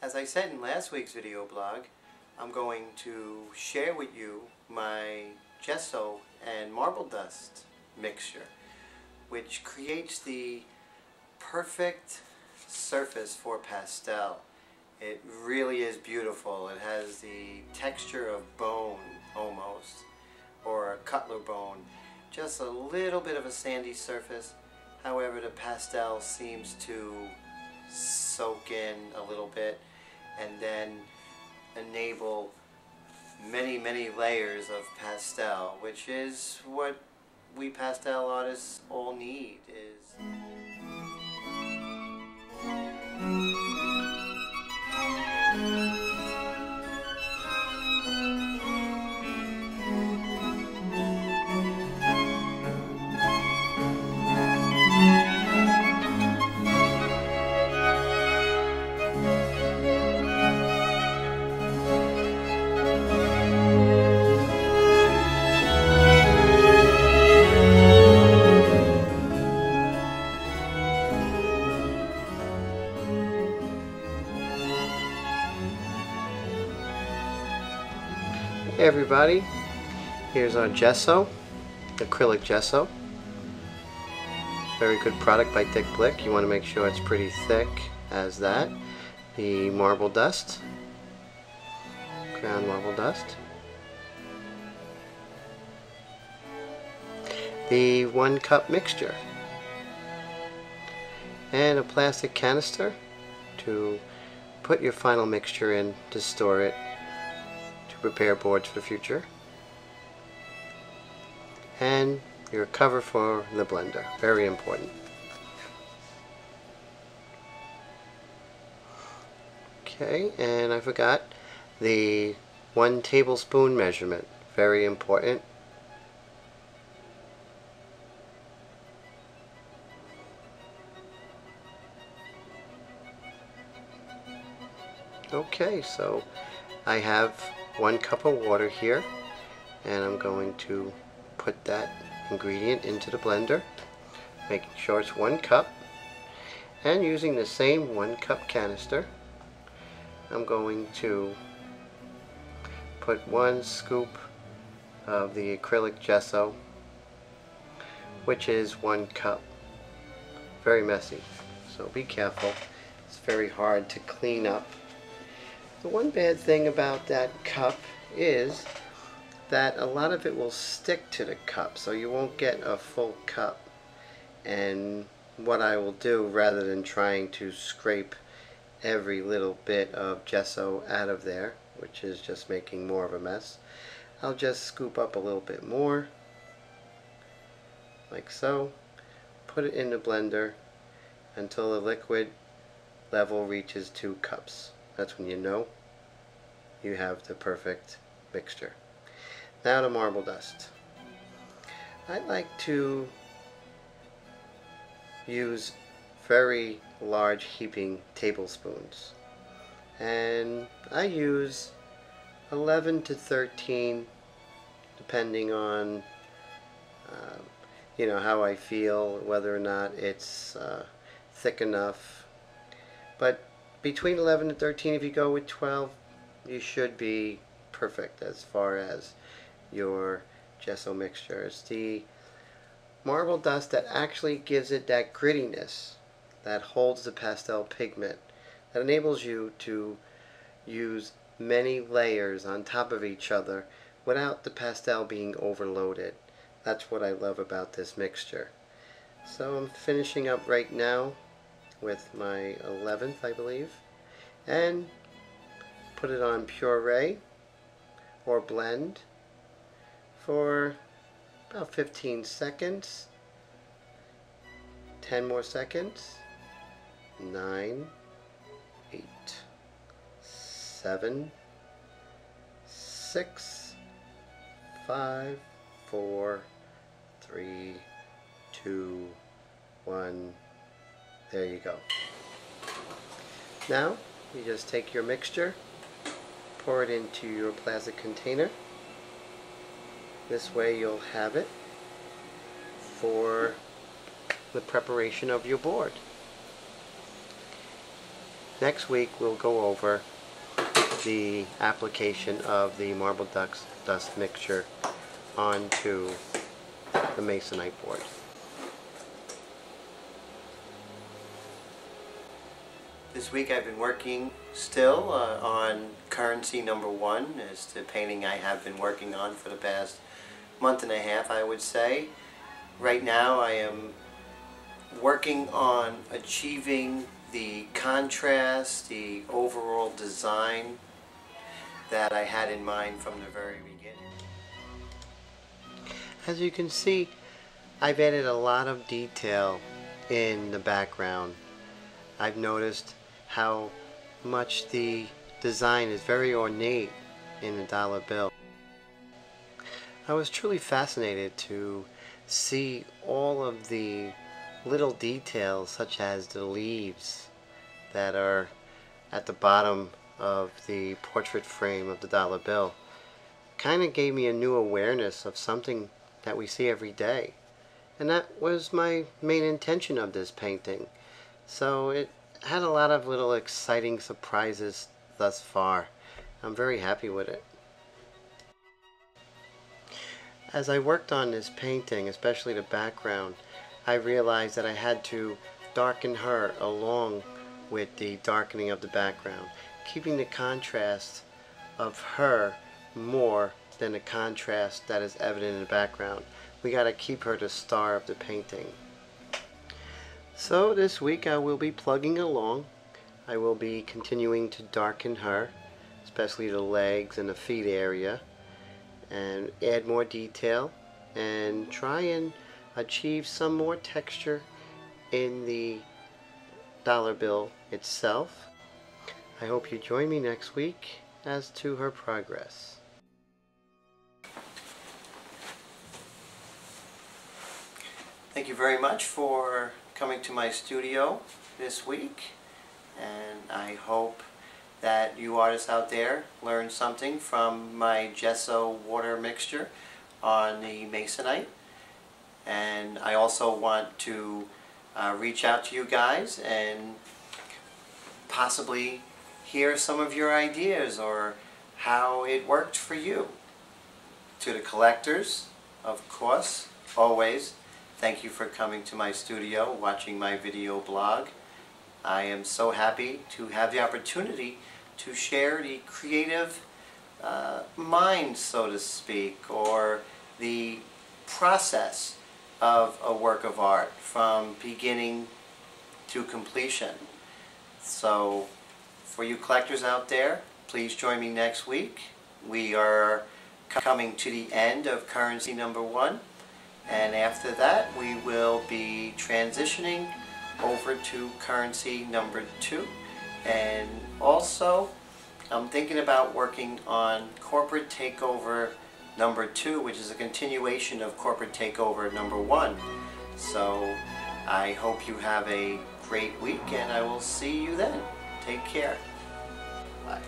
As I said in last week's video blog, I'm going to share with you my gesso and marble dust mixture, which creates the perfect surface for pastel. It really is beautiful. It has the texture of bone almost, or a cutler bone. Just a little bit of a sandy surface. However, the pastel seems to soak in a little bit and then enable many layers of pastel, which is what we pastel artists all need. Hey everybody, here's our gesso, acrylic gesso. Very good product by Dick Blick. You want to make sure it's pretty thick as that. The marble dust, ground marble dust. The 1 cup mixture. And a plastic canister to put your final mixture in to store it, prepare boards for the future, and your cover for the blender, very important. Okay, and I forgot the 1 tablespoon measurement, very important. Okay, so I have 1 cup of water here, and I'm going to put that ingredient into the blender, making sure it's 1 cup, and using the same 1 cup canister, I'm going to put 1 scoop of the acrylic gesso, which is 1 cup. Very messy, so be careful. It's very hard to clean up. The one bad thing about that cup is that a lot of it will stick to the cup, so you won't get a full cup. And what I will do, rather than trying to scrape every little bit of gesso out of there, which is just making more of a mess, I'll just scoop up a little bit more, like so, put it in the blender until the liquid level reaches 2 cups. That's when you know you have the perfect mixture. Now the marble dust. I like to use very large heaping tablespoons, and I use 11 to 13 depending on how I feel, whether or not it's thick enough. But between 11 and 13, if you go with 12, you should be perfect as far as your gesso mixture. It's the marble dust that actually gives it that grittiness that holds the pastel pigment, that enables you to use many layers on top of each other without the pastel being overloaded. That's what I love about this mixture. So I'm finishing up right now with my 11th, I believe, and put it on puree or blend for about 15 seconds, 10 more seconds, 9, 8, 7, 6, 5, 4, 3, 2, 1. There you go. Now you just take your mixture, pour it into your plastic container. This way you'll have it for the preparation of your board. Next week we'll go over the application of the marble dust mixture onto the masonite board. This week I've been working still on currency number 1. It's the painting I have been working on for the past month and a half, I would say. Right now I am working on achieving the contrast, the overall design that I had in mind from the very beginning. As you can see, I've added a lot of detail in the background. I've noticed how much the design is very ornate in the dollar bill. I was truly fascinated to see all of the little details, such as the leaves that are at the bottom of the portrait frame of the dollar bill. Kind of gave me a new awareness of something that we see every day, and that was my main intention of this painting. So it had a lot of little exciting surprises thus far. I'm very happy with it. As I worked on this painting, especially the background, I realized that I had to darken her along with the darkening of the background, keeping the contrast of her more than the contrast that is evident in the background. We got to keep her the star of the painting. So this week I will be plugging along. I will be continuing to darken her, especially the legs and the feet area, and add more detail and try and achieve some more texture in the dollar bill itself. I hope you join me next week as to her progress. Thank you very much for coming to my studio this week, and I hope that you artists out there learned something from my gesso water mixture on the masonite. And I also want to reach out to you guys and possibly hear some of your ideas or how it worked for you. To the collectors, of course, always, thank you for coming to my studio, watching my video blog. I am so happy to have the opportunity to share the creative mind, so to speak, or the process of a work of art from beginning to completion. So for you collectors out there, please join me next week. We are coming to the end of currency number 1, and after that we will be transitioning over to currency number 2. And also I'm thinking about working on corporate takeover number 2, which is a continuation of corporate takeover number 1. So I hope you have a great week, and I will see you then. Take care. Bye.